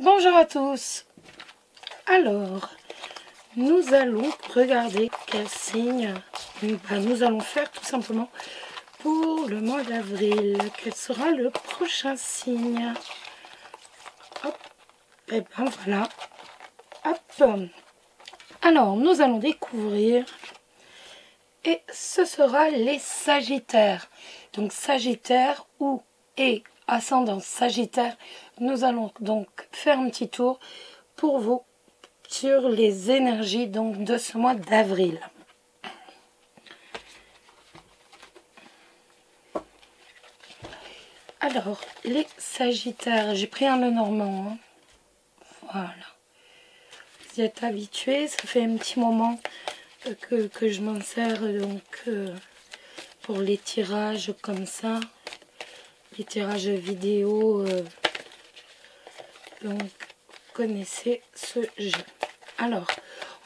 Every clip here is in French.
Bonjour à tous. Alors, nous allons regarder quel signe nous allons faire tout simplement pour le mois d'avril. Quel sera le prochain signe? Hop, et ben voilà. Hop. Alors, nous allons découvrir et ce sera les Sagittaires. Donc Sagittaire ou et ascendant Sagittaire, nous allons donc faire un petit tour pour vous sur les énergies donc de ce mois d'avril. Alors, les Sagittaires, j'ai pris un Lenormand. Hein. Voilà. Vous êtes habitués, ça fait un petit moment que je m'en sers donc pour les tirages comme ça. Les tirages vidéo. Donc, vous connaissez ce jeu. Alors,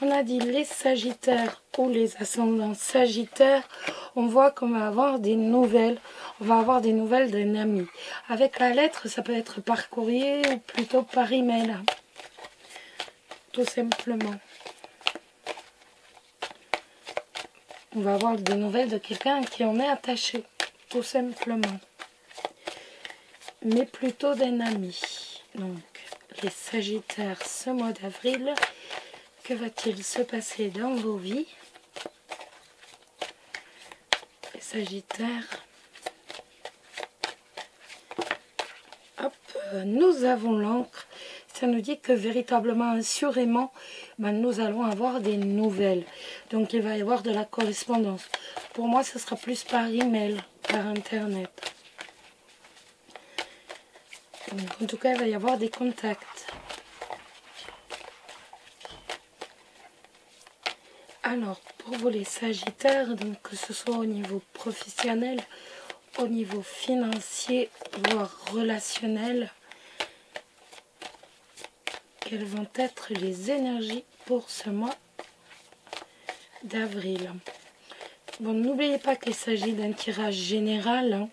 on a dit les Sagittaires ou les ascendants Sagittaires. On voit qu'on va avoir des nouvelles. On va avoir des nouvelles d'un ami. Avec la lettre, ça peut être par courrier ou plutôt par email. Tout simplement. On va avoir des nouvelles de quelqu'un qui en est attaché. Tout simplement. Mais plutôt d'un ami. Donc, les Sagittaires ce mois d'avril. Que va-t-il se passer dans vos vies? Les Sagittaires. Hop, nous avons l'encre. Ça nous dit que véritablement, assurément, nous allons avoir des nouvelles. Donc il va y avoir de la correspondance. Pour moi, ce sera plus par email, par internet. Donc, en tout cas, il va y avoir des contacts. Alors, pour vous les Sagittaires, donc que ce soit au niveau professionnel, au niveau financier, voire relationnel, quelles vont être les énergies pour ce mois d'avril? Bon, n'oubliez pas qu'il s'agit d'un tirage général, hein,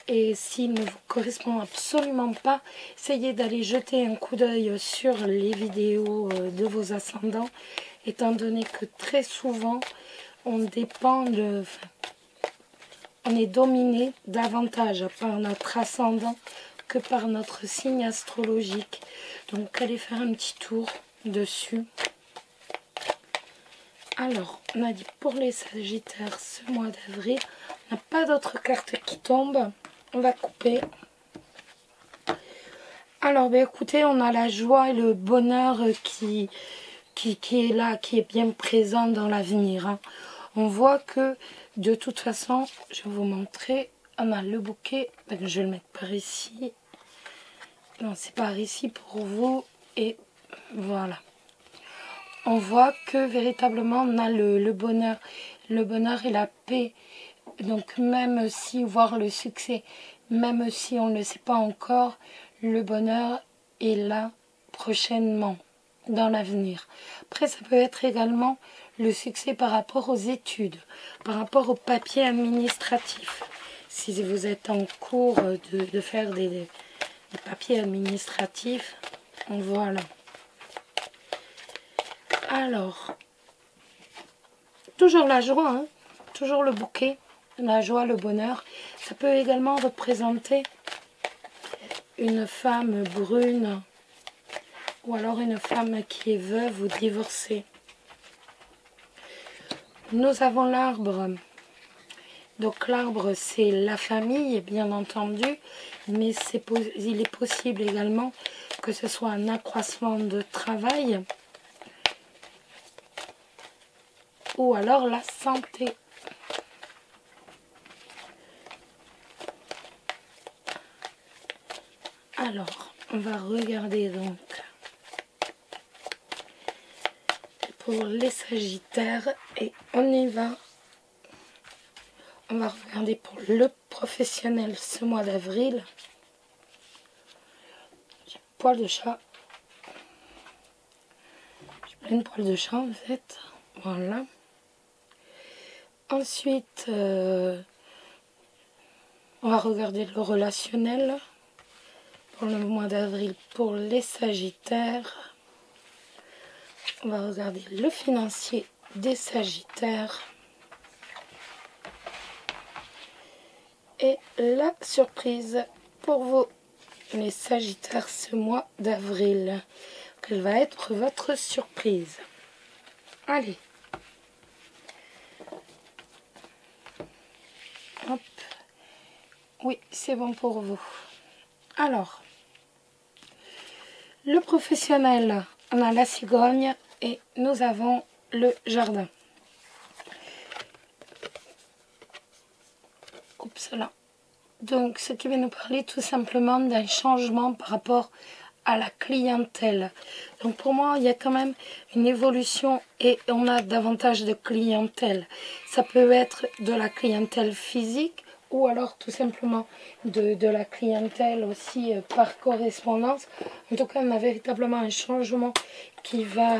et s'il ne vous correspond absolument pas, essayez d'aller jeter un coup d'œil sur les vidéos de vos ascendants, étant donné que très souvent, on est dominé davantage par notre ascendant que par notre signe astrologique. Donc, allez faire un petit tour dessus. Alors, on a dit pour les Sagittaires ce mois d'avril, on n'a pas d'autres cartes qui tombent. On va couper. Alors, écoutez, on a la joie et le bonheur qui est là, qui est bien présent dans l'avenir. Hein. On voit que, de toute façon, je vais vous montrer, on a le bouquet. Je vais le mettre par ici. Non, c'est par ici pour vous. Et voilà. On voit que véritablement on a le bonheur et la paix. Donc même si, voire le succès, même si on ne le sait pas encore, le bonheur est là prochainement, dans l'avenir. Après, ça peut être également le succès par rapport aux études, par rapport aux papiers administratifs. Si vous êtes en cours de faire des papiers administratifs, voilà. Alors, toujours la joie, hein, toujours le bouquet, la joie, le bonheur. Ça peut également représenter une femme brune ou alors une femme qui est veuve ou divorcée. Nous avons l'arbre. Donc l'arbre, c'est la famille, bien entendu, mais il est possible également que ce soit un accroissement de travail. Ou alors la santé. Alors, on va regarder donc pour les Sagittaires et on y va. On va regarder pour le professionnel ce mois d'avril. J'ai poil de chat. J'ai plein de poils de chat en fait. Voilà. Ensuite, on va regarder le relationnel. pour le mois d'avril pour les Sagittaires. On va regarder le financier des Sagittaires. Et la surprise pour vous, les Sagittaires, ce mois d'avril. Quelle va être votre surprise? Allez. Hop. Oui, c'est bon pour vous. Alors, le professionnel, on a la cigogne et nous avons le jardin. Oups là. Donc, ce qui va nous parler tout simplement d'un changement par rapport à la clientèle. Donc, pour moi, il y a quand même une évolution et on a davantage de clientèle. Ça peut être de la clientèle physique ou alors tout simplement de la clientèle aussi par correspondance. En tout cas, on a véritablement un changement qui va...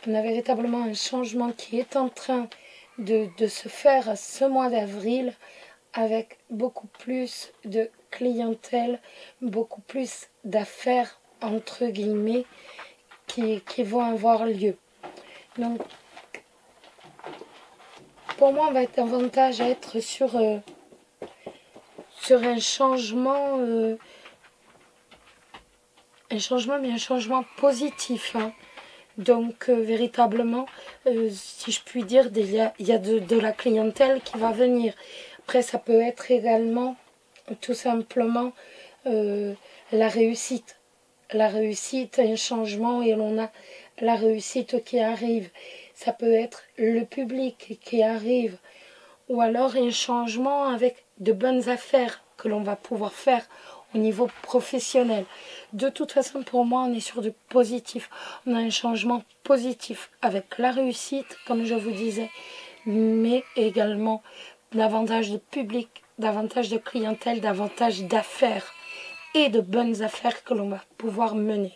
on a véritablement un changement qui est en train de se faire ce mois d'avril avec beaucoup plus de clientèle, beaucoup plus d'affaires entre guillemets qui vont avoir lieu. Donc pour moi on va être davantage à être sur un changement mais un changement positif, hein. Donc véritablement, si je puis dire, il y a de la clientèle qui va venir. Après, ça peut être également tout simplement la réussite. La réussite, un changement et l'on a la réussite qui arrive. Ça peut être le public qui arrive. Ou alors un changement avec de bonnes affaires que l'on va pouvoir faire au niveau professionnel. De toute façon, pour moi, on est sur du positif. On a un changement positif avec la réussite, comme je vous disais, mais également davantage de public, davantage de clientèle, davantage d'affaires et de bonnes affaires que l'on va pouvoir mener.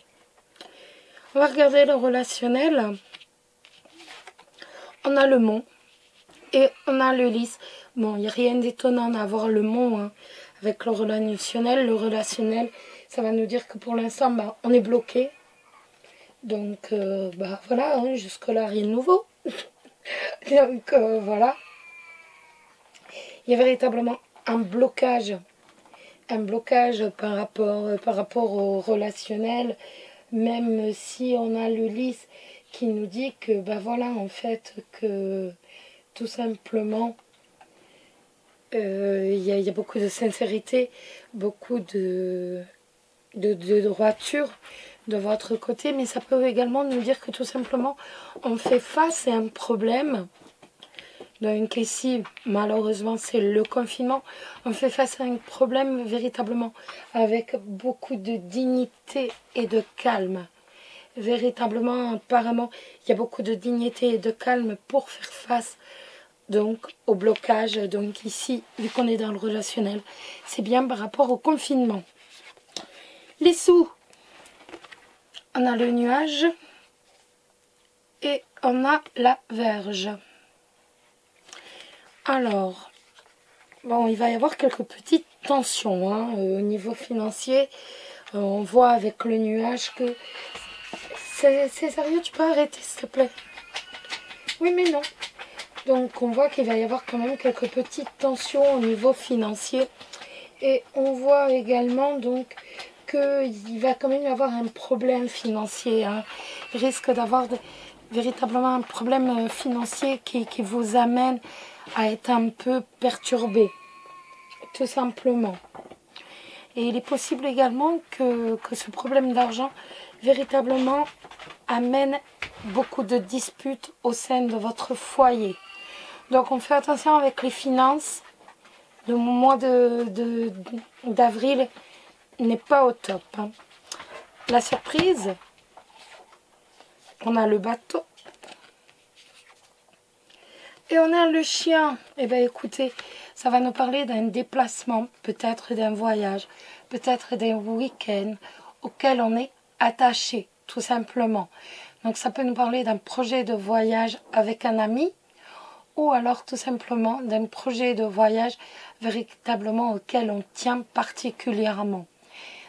On va regarder le relationnel. On a le mont et on a le lys. Bon, il n'y a rien d'étonnant d'avoir le mont, hein. Avec le relationnel, ça va nous dire que pour l'instant, bah, on est bloqué. Donc, bah, voilà, hein, jusque-là, rien de nouveau. Donc, voilà. Il y a véritablement un blocage par rapport au relationnel, même si on a le lys qui nous dit que, bah voilà, en fait, que tout simplement, il y a beaucoup de sincérité, beaucoup de droiture de votre côté, mais ça peut également nous dire que tout simplement on fait face à un problème. Donc ici, malheureusement, c'est le confinement. On fait face à un problème véritablement avec beaucoup de dignité et de calme. Véritablement, apparemment, il y a beaucoup de dignité et de calme pour faire face donc au blocage. Donc ici, vu qu'on est dans le relationnel, c'est bien par rapport au confinement. Les sous, on a le nuage et on a la Vierge. Alors, bon, il va y avoir quelques petites tensions, hein, au niveau financier. On voit avec le nuage que... C'est sérieux, tu peux arrêter s'il te plaît? Oui mais non. Donc on voit qu'il va y avoir quand même quelques petites tensions au niveau financier. Et on voit également donc qu'il va quand même y avoir un problème financier, hein. Il risque d'avoir véritablement un problème financier qui vous amène à être un peu perturbé, tout simplement. Et il est possible également que ce problème d'argent véritablement amène beaucoup de disputes au sein de votre foyer. Donc on fait attention avec les finances. Le mois d'avril n'est pas au top, hein. La surprise, on a le bateau. Et on a le chien. Eh bien écoutez, ça va nous parler d'un déplacement, peut-être d'un voyage, peut-être d'un week-end auquel on est attaché, tout simplement. Donc ça peut nous parler d'un projet de voyage avec un ami, ou alors tout simplement d'un projet de voyage véritablement auquel on tient particulièrement.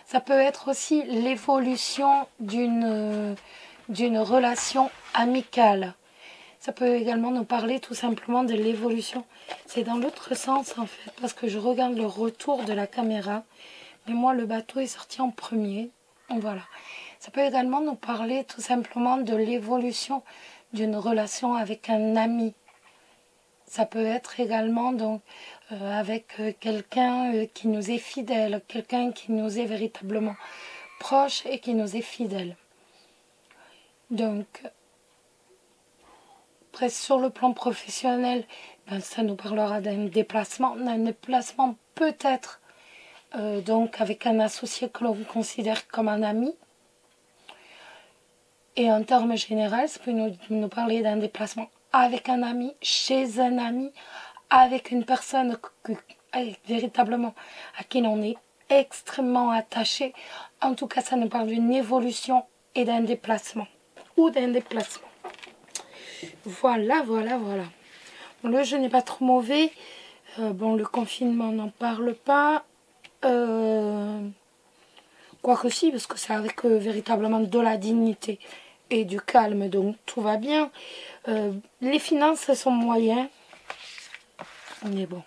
Ça peut être aussi l'évolution d'une relation amicale. Ça peut également nous parler tout simplement de l'évolution. C'est dans l'autre sens en fait, parce que je regarde le retour de la caméra. Mais moi, le bateau est sorti en premier. Donc voilà. Ça peut également nous parler tout simplement de l'évolution d'une relation avec un ami. Ça peut être également donc avec quelqu'un qui nous est fidèle, quelqu'un qui nous est véritablement proche et qui nous est fidèle. Donc, après, sur le plan professionnel, ben, ça nous parlera d'un déplacement peut-être donc avec un associé que l'on considère comme un ami. Et en termes généraux, ça peut nous parler d'un déplacement avec un ami, chez un ami, avec une personne véritablement à qui l'on est extrêmement attaché. En tout cas, ça nous parle d'une évolution et d'un déplacement. Ou d'un déplacement. Voilà. Bon, le jeu n'est pas trop mauvais. Bon, le confinement, on n'en parle pas. Quoique si, parce que c'est avec véritablement de la dignité et du calme, donc tout va bien. Les finances sont moyennes. Mais bon.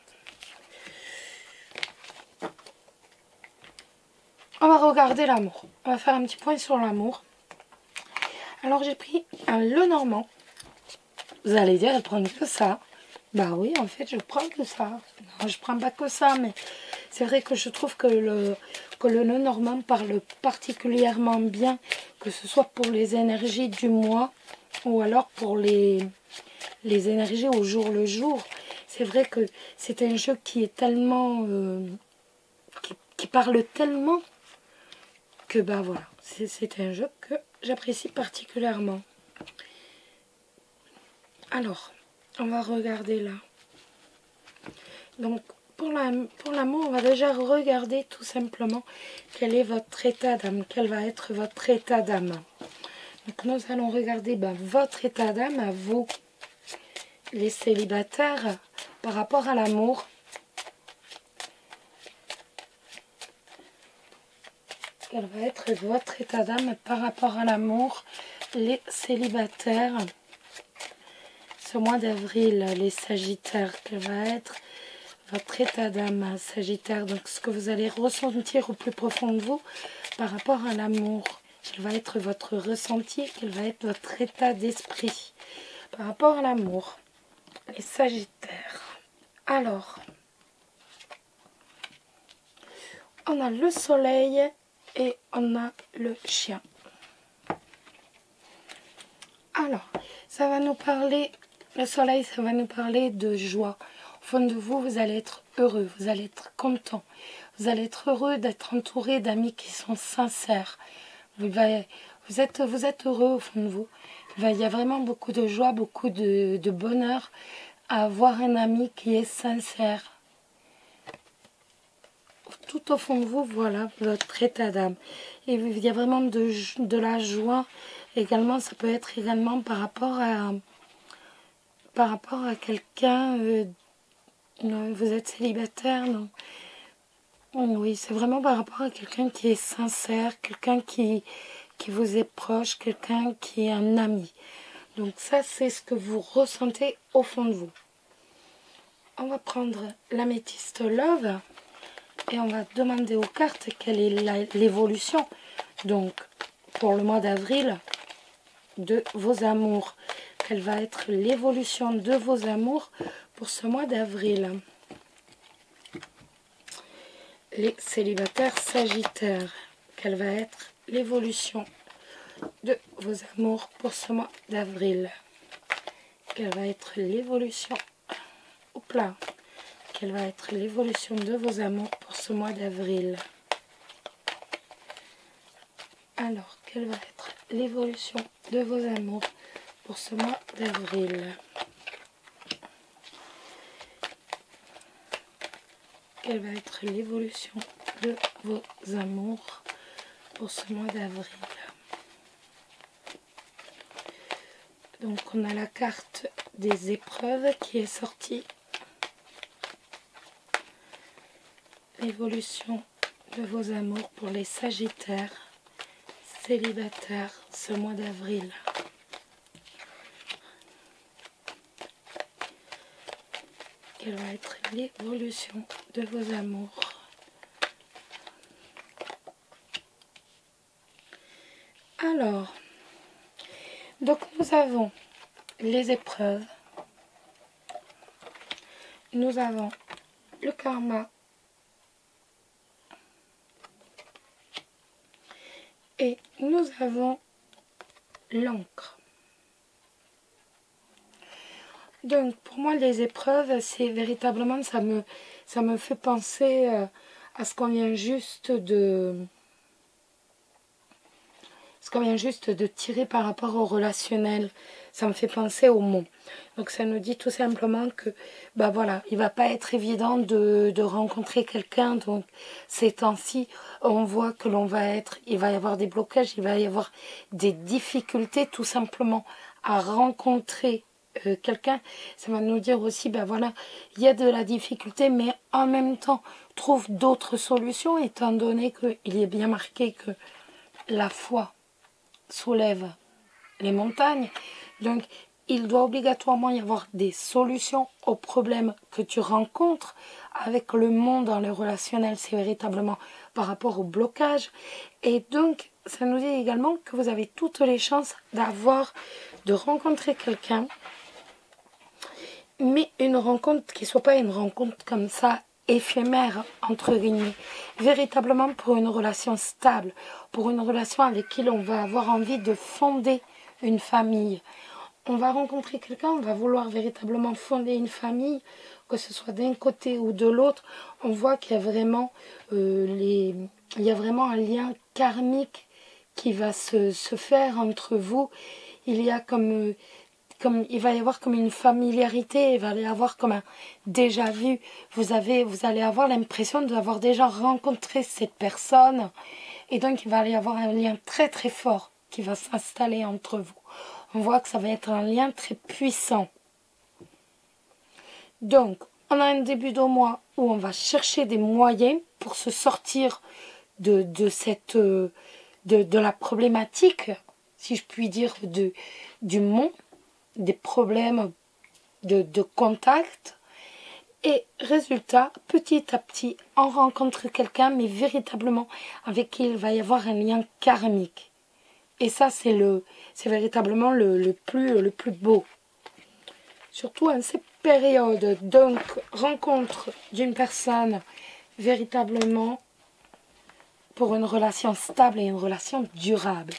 On va regarder l'amour. On va faire un petit point sur l'amour. Alors j'ai pris un Lenormand. Vous allez dire, elle prend que ça. Bah oui, en fait, je prends que ça. Non, je prends pas que ça, mais c'est vrai que je trouve que le Lenormand parle particulièrement bien, que ce soit pour les énergies du mois ou alors pour les énergies au jour le jour. C'est vrai que c'est un jeu qui est tellement... qui parle tellement que bah voilà, c'est un jeu que j'apprécie particulièrement. Alors, on va regarder là. Donc, pour l'amour, on va déjà regarder tout simplement quel est votre état d'âme, quel va être votre état d'âme. Donc, nous allons regarder votre état d'âme à vous, les célibataires, par rapport à l'amour. Quel va être votre état d'âme par rapport à l'amour, les célibataires. Ce mois d'avril, les sagittaires, quel va être votre état d'âme, sagittaire, donc ce que vous allez ressentir au plus profond de vous par rapport à l'amour. Quel va être votre ressenti, quel va être votre état d'esprit par rapport à l'amour, les sagittaires. Alors, on a le soleil et on a le chien. Alors, ça va nous parler, le soleil, ça va nous parler de joie. Au fond de vous, vous allez être heureux, vous allez être content. Vous allez être heureux d'être entouré d'amis qui sont sincères. Vous êtes heureux au fond de vous. Il y a vraiment beaucoup de joie, beaucoup de bonheur à avoir un ami qui est sincère. Tout au fond de vous, voilà votre état d'âme. Et il y a vraiment de la joie. Également, ça peut être également par rapport à quelqu'un. Vous êtes célibataire, non? Oui, c'est vraiment par rapport à quelqu'un qui est sincère, quelqu'un qui vous est proche, quelqu'un qui est un ami. Donc ça, c'est ce que vous ressentez au fond de vous. On va prendre l'améthyste Love et on va demander aux cartes quelle est l'évolution. Donc, pour le mois d'avril, de vos amours. Quelle va être l'évolution de vos amours pour ce mois d'avril. Les célibataires sagittaires. Quelle va être l'évolution de vos amours pour ce mois d'avril. Quelle va être l'évolution Quelle va être l'évolution de vos amours pour ce mois d'avril. Alors, quelle va être l'évolution de vos amours pour ce mois d'avril. Quelle va être l'évolution de vos amours pour ce mois d'avril. Donc on a la carte des épreuves qui est sorti. L'évolution de vos amours pour les Sagittaires célibataires ce mois d'avril. Quelle va être l'évolution de vos amours? Alors, donc nous avons les épreuves, nous avons le karma et nous avons l'encre. Donc pour moi les épreuves, c'est véritablement, ça me fait penser à ce qu'on vient juste de... Ce qu'on vient juste de tirer par rapport au relationnel, ça me fait penser au mot. Donc ça nous dit tout simplement que, bah voilà, il va pas être évident de rencontrer quelqu'un. Donc ces temps-ci, on voit que il va y avoir des blocages, il va y avoir des difficultés tout simplement à rencontrer quelqu'un. Ça va nous dire aussi, bah voilà, il y a de la difficulté, mais en même temps, trouve d'autres solutions, étant donné qu'il est bien marqué que la foi soulève les montagnes. Donc il doit obligatoirement y avoir des solutions aux problèmes que tu rencontres avec le monde dans le relationnel. C'est véritablement par rapport au blocage. Et donc ça nous dit également que vous avez toutes les chances de rencontrer quelqu'un, mais une rencontre qui ne soit pas une rencontre comme ça éphémère, entre guillemets, véritablement pour une relation stable, pour une relation avec qui on va avoir envie de fonder une famille. On va rencontrer quelqu'un, on va vouloir véritablement fonder une famille, que ce soit d'un côté ou de l'autre. On voit qu'il y a vraiment il y a vraiment un lien karmique qui va se faire entre vous. Il y a il va y avoir comme une familiarité, il va y avoir comme un déjà vu. Vous allez avoir l'impression d'avoir déjà rencontré cette personne. Et donc, il va y avoir un lien très très fort qui va s'installer entre vous. On voit que ça va être un lien très puissant. Donc, on a un début de mois où on va chercher des moyens pour se sortir de la problématique, si je puis dire, du monde, des problèmes de contact. Et résultat, petit à petit, on rencontre quelqu'un, mais véritablement avec qui il va y avoir un lien karmique. Et ça, c'est véritablement le plus beau. Surtout en ces périodes. Donc, rencontre d'une personne véritablement pour une relation stable et une relation durable.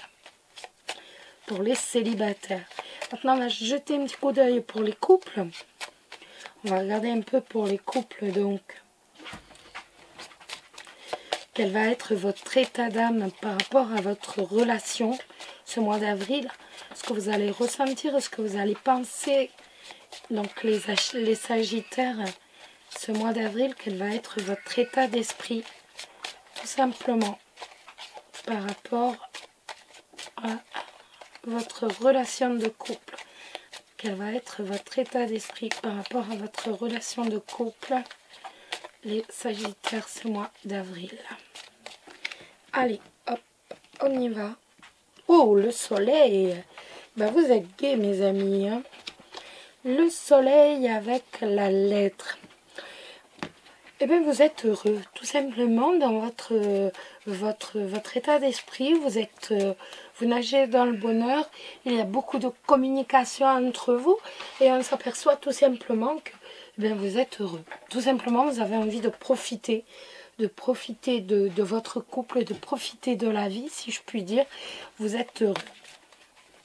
Pour les célibataires. Maintenant, on va jeter un petit coup d'œil pour les couples. On va regarder un peu pour les couples, donc. Quel va être votre état d'âme par rapport à votre relation ce mois d'avril? Ce que vous allez ressentir, ce que vous allez penser. Donc, les Sagittaires, ce mois d'avril, quel va être votre état d'esprit? Tout simplement par rapport à votre relation de couple. Quel va être votre état d'esprit par rapport à votre relation de couple, les Sagittaires, ce mois d'avril? Allez, hop, on y va. Oh, le soleil! Ben, vous êtes gays, mes amis. Hein? Le soleil avec la lettre. Eh bien, vous êtes heureux, tout simplement, dans votre état d'esprit. Vous nagez dans le bonheur. Il y a beaucoup de communication entre vous. Et on s'aperçoit tout simplement que eh bien, vous êtes heureux. Tout simplement, vous avez envie de profiter de votre couple, de profiter de la vie, si je puis dire. Vous êtes heureux.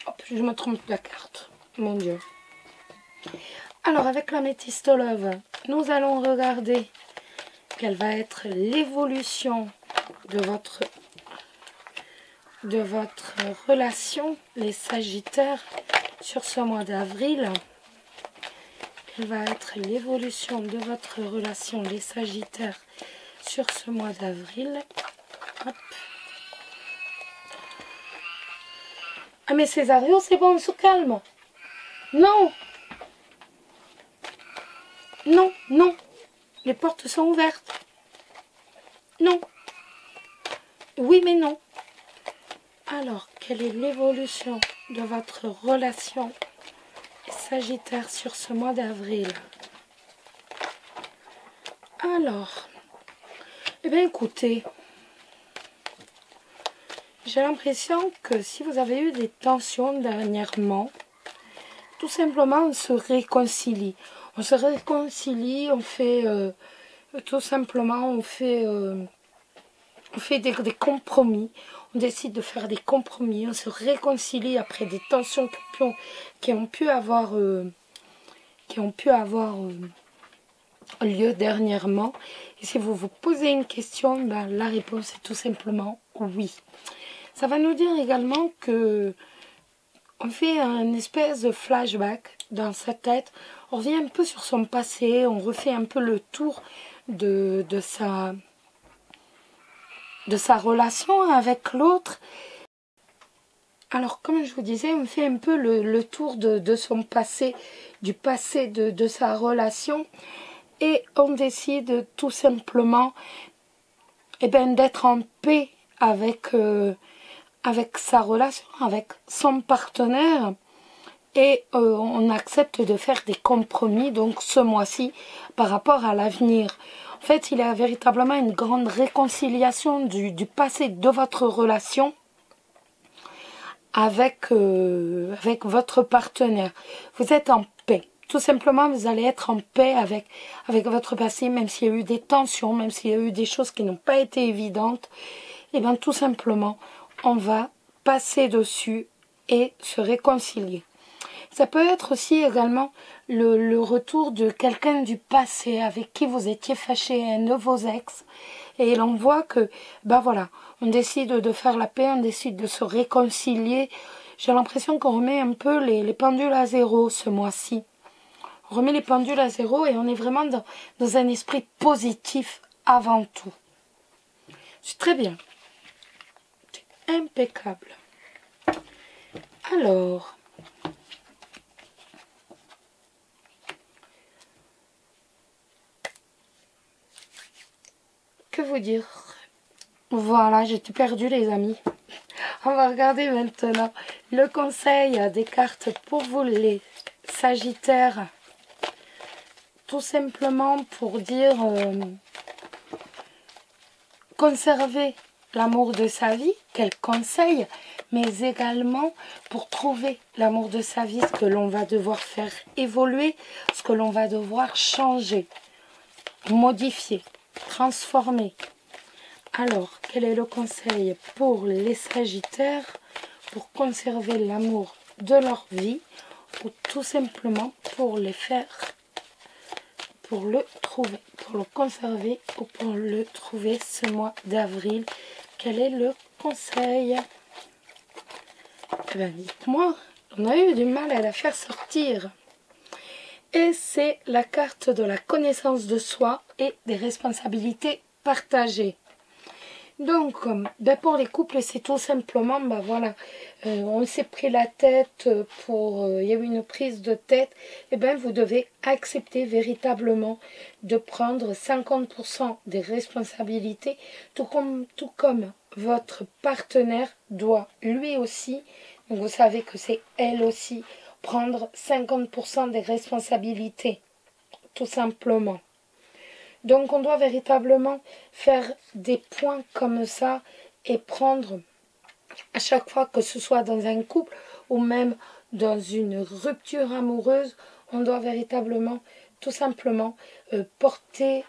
Hop, je me trompe de la carte. Mon Dieu. Alors, avec l'améthyste love, nous allons regarder quelle va être l'évolution de votre relation, les Sagittaires, sur ce mois d'avril. Quelle va être l'évolution de votre relation, les Sagittaires, sur ce mois d'avril. Hop. Ah mais Césario, c'est bon, on se calme. Non. Non. Les portes sont ouvertes. Non. Oui, mais non. Alors, quelle est l'évolution de votre relation Sagittaire sur ce mois d'avril? Alors, eh bien écoutez, j'ai l'impression que si vous avez eu des tensions dernièrement, tout simplement on se réconcilie. On se réconcilie, on fait tout simplement, on fait des compromis. On décide de faire des compromis, on se réconcilie après des tensions qui ont pu avoir lieu dernièrement. Et si vous vous posez une question, ben, la réponse est tout simplement oui. Ça va nous dire également que on fait un espèce de flashback dans sa tête. On revient un peu sur son passé, on refait un peu le tour de sa relation avec l'autre. Alors, comme je vous disais, on fait un peu le tour de son passé, du passé de sa relation. Et on décide tout simplement d'être en paix avec sa relation, avec son partenaire. Et on accepte de faire des compromis, donc ce mois-ci, par rapport à l'avenir. En fait, il y a véritablement une grande réconciliation du passé de votre relation avec votre partenaire. Vous êtes en paix. Tout simplement, vous allez être en paix avec votre passé, même s'il y a eu des tensions, même s'il y a eu des choses qui n'ont pas été évidentes. Et bien, tout simplement, on va passer dessus et se réconcilier. Ça peut être aussi également le retour de quelqu'un du passé avec qui vous étiez fâché, un de vos ex. Et l'on voit que, ben voilà, on décide de faire la paix, on décide de se réconcilier. J'ai l'impression qu'on remet un peu les pendules à zéro ce mois-ci. On remet les pendules à zéro et on est vraiment dans un esprit positif avant tout. C'est très bien. C'est impeccable. Alors, que vous dire? Voilà, j'ai tout perdu les amis. On va regarder maintenant le conseil des cartes pour vous les Sagittaires. Tout simplement pour dire conserver l'amour de sa vie, quel conseil, mais également pour trouver l'amour de sa vie, ce que l'on va devoir faire évoluer, ce que l'on va devoir changer, modifier, transformer. Alors, quel est le conseil pour les Sagittaires pour conserver l'amour de leur vie ou tout simplement pour les faire, pour le trouver, pour le conserver ou pour le trouver ce mois d'avril? Quel est le conseil? Eh bien, dites-moi, on a eu du mal à la faire sortir. Et c'est la carte de la connaissance de soi et des responsabilités partagées. Donc, pour les couples, c'est tout simplement, voilà, on s'est pris la tête il y a eu une prise de tête, et vous devez accepter véritablement de prendre 50% des responsabilités, tout comme votre partenaire doit lui aussi, donc vous savez que c'est elle aussi, prendre 50% des responsabilités, tout simplement. Donc on doit véritablement faire des points comme ça et prendre à chaque fois, que ce soit dans un couple ou même dans une rupture amoureuse, on doit véritablement tout simplement porter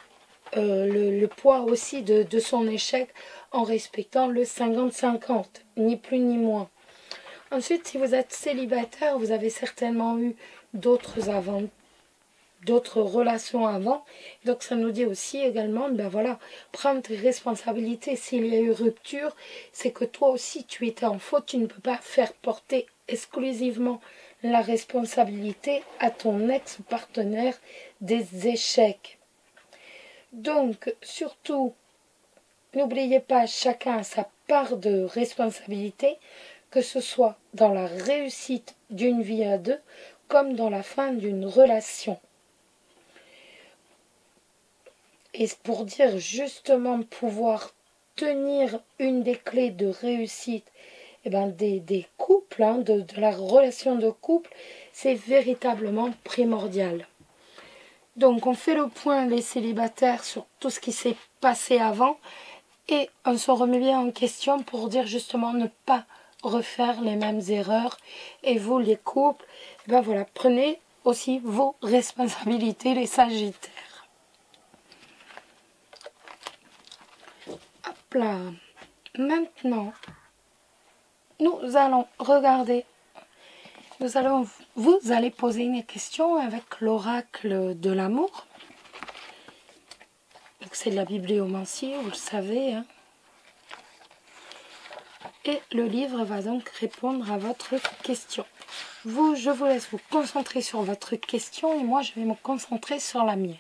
le poids aussi de son échec en respectant le 50-50, ni plus ni moins. Ensuite, si vous êtes célibataire, vous avez certainement eu d'autres relations avant, donc ça nous dit aussi également, voilà, prendre tes responsabilités. S'il y a eu rupture, c'est que toi aussi tu étais en faute, tu ne peux pas faire porter exclusivement la responsabilité à ton ex-partenaire des échecs. Donc surtout, n'oubliez pas, chacun a sa part de responsabilité, que ce soit dans la réussite d'une vie à deux, comme dans la fin d'une relation. Et pour dire justement pouvoir tenir une des clés de réussite des couples, de la relation de couple, c'est véritablement primordial. Donc on fait le point, les célibataires, sur tout ce qui s'est passé avant, et on se remet bien en question pour dire justement ne pas refaire les mêmes erreurs. Et vous, les couples, voilà, prenez aussi vos responsabilités, les sagittaires. Hop là. Maintenant, nous allons regarder. Vous allez poser une question avec l'oracle de l'amour. C'est de la bibliomancie, vous le savez. Hein. Et le livre va donc répondre à votre question. Je vous laisse vous concentrer sur votre question et moi je vais me concentrer sur la mienne.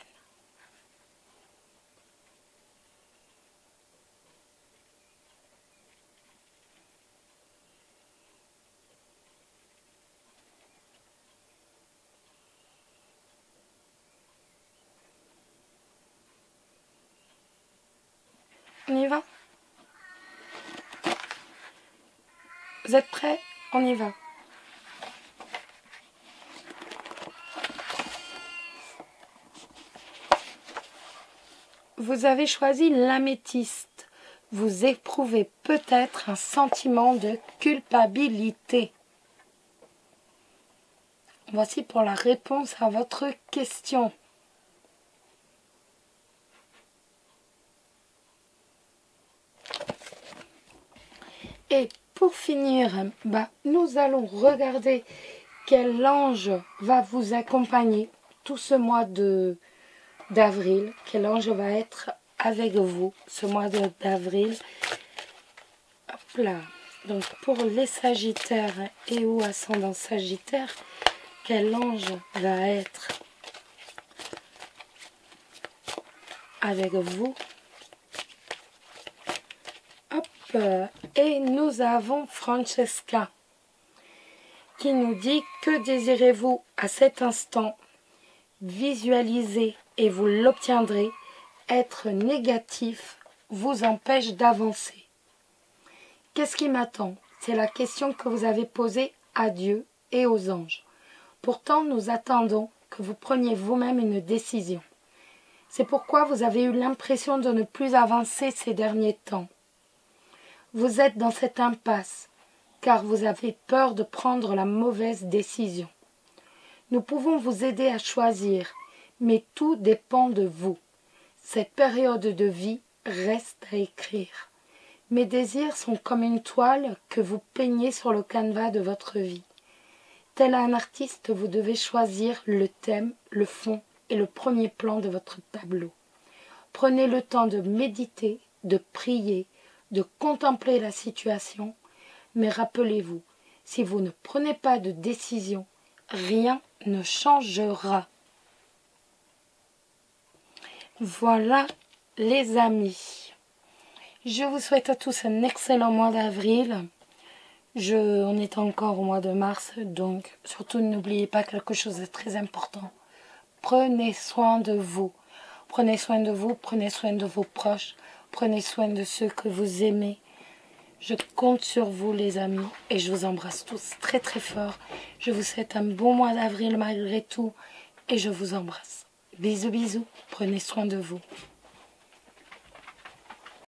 On y va? Vous êtes prêts? On y va. Vous avez choisi l'améthyste. Vous éprouvez peut-être un sentiment de culpabilité. Voici pour la réponse à votre question. Et pour finir, nous allons regarder quel ange va vous accompagner tout ce mois d'avril. Quel ange va être avec vous ce mois d'avril. Hop là. Donc pour les sagittaires et ou ascendant sagittaire, quel ange va être avec vous. Hop. Et nous avons Francesca qui nous dit: que désirez-vous à cet instant? Visualisez et vous l'obtiendrez. Être négatif vous empêche d'avancer. Qu'est-ce qui m'attend? C'est la question que vous avez posée à Dieu et aux anges. Pourtant, nous attendons que vous preniez vous-même une décision. C'est pourquoi vous avez eu l'impression de ne plus avancer ces derniers temps. Vous êtes dans cette impasse, car vous avez peur de prendre la mauvaise décision. Nous pouvons vous aider à choisir, mais tout dépend de vous. Cette période de vie reste à écrire. Mes désirs sont comme une toile que vous peignez sur le canevas de votre vie. Tel un artiste, vous devez choisir le thème, le fond et le premier plan de votre tableau. Prenez le temps de méditer, de prier, de contempler la situation, mais rappelez-vous, si vous ne prenez pas de décision, rien ne changera. Voilà les amis. Je vous souhaite à tous un excellent mois d'avril. On est encore au mois de mars, donc surtout n'oubliez pas quelque chose de très important. Prenez soin de vous. Prenez soin de vous, prenez soin de vos proches, prenez soin de ceux que vous aimez. Je compte sur vous les amis et je vous embrasse tous très très fort. Je vous souhaite un bon mois d'avril malgré tout et je vous embrasse. Bisous bisous, prenez soin de vous.